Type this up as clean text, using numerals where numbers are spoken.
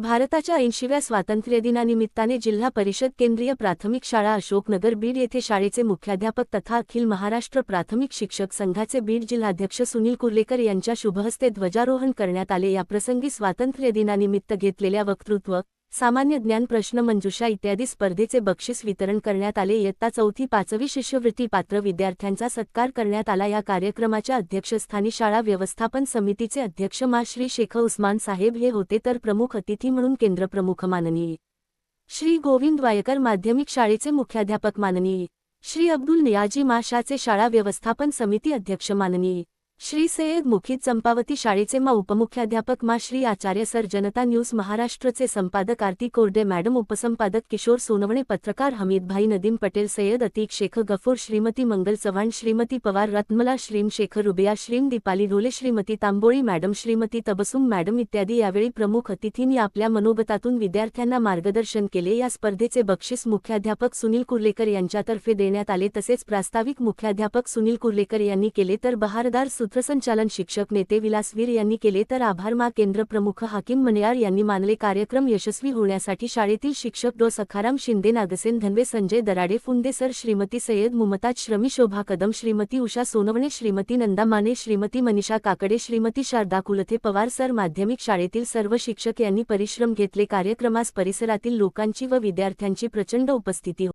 भारताच्या 80व्या स्वातंत्र्यदिनानिमित्ताने जिल्हा परिषद केंद्रीय प्राथमिक शाळा अशोकनगर बीड येथे शाळेचे मुख्याध्यापक तथा अखिल महाराष्ट्र प्राथमिक शिक्षक संघाचे बीड जिल्हाध्यक्ष सुनील कुर्लेकर यांच्या शुभहस्ते ध्वजारोहण करण्यात आले. याप्रसंगी स्वातंत्र्यदिनानिमित्त घेतलेल्या वक्तृत्व, सामान्य ज्ञान, प्रश्नमंजुषा इत्यादी स्पर्धेचे बक्षीस वितरण करण्यात आले. इयत्ता 4थी-5वी शिष्यवृत्ती पात्र विद्यार्थ्यांचा सत्कार करण्यात आला. या कार्यक्रमाच्या अध्यक्षस्थानी शाळा व्यवस्थापन समितीचे अध्यक्ष मा. श्री शेख उस्मान साहेब हे होते, तर प्रमुख अतिथी म्हणून केंद्रप्रमुख माननीय श्री गोविंद वायकर माध्यमिक शाळेचे मुख्याध्यापक माननीय श्री अब्दुल नियाजी माशाचे शाळा व्यवस्थापन समिती अध्यक्ष माननीय श्री सय्यद मुखीद चंपावती शाळेचे मा. उपमुख्याध्यापक मा. श्री आचार्य सर, जनता न्यूज महाराष्ट्रचे संपादक आरती कोरडे मॅडम, उपसंपादक किशोर सोनवणे, पत्रकार हमीदभाई नदीम पटेल, सय्यद अतीक शेख गफूर, श्रीमती मंगल चव्हाण, श्रीमती पवार रत्नमला, श्रीम शेख रुबिया, श्रीम दीपाली ढोले, श्रीमती तांबोळी मॅडम, श्रीमती तबसुम मॅडम इत्यादी. यावेळी प्रमुख अतिथींनी आपल्या मनोगतातून विद्यार्थ्यांना मार्गदर्शन केले. या स्पर्धेचे बक्षीस मुख्याध्यापक सुनील कुर्लेकर यांच्यातर्फे देण्यात आले. तसेच प्रास्ताविक मुख्याध्यापक सुनील कुर्लेकर यांनी केले, तर बहारदार सूत्रसंचालन शिक्षक नेते विलासवीर यांनी केले, तर आभार मा. केंद्रप्रमुख हाकीम मणियार यांनी मानले. कार्यक्रम यशस्वी होण्यासाठी शाळेतील शिक्षक डॉ. सखाराम शिंदे, नागसेन धनवे, संजय दराडे, फुंदे सर, श्रीमती सय्यद मुमताज श्रमी, शोभा कदम, श्रीमती उषा सोनवणे, श्रीमती नंदा माने, श्रीमती मनीषा काकडे, श्रीमती शारदा कुलथे, पवार सर, माध्यमिक शाळेतील सर्व शिक्षक यांनी परिश्रम घेतले. कार्यक्रमास परिसरातील लोकांची व विद्यार्थ्यांची प्रचंड उपस्थिती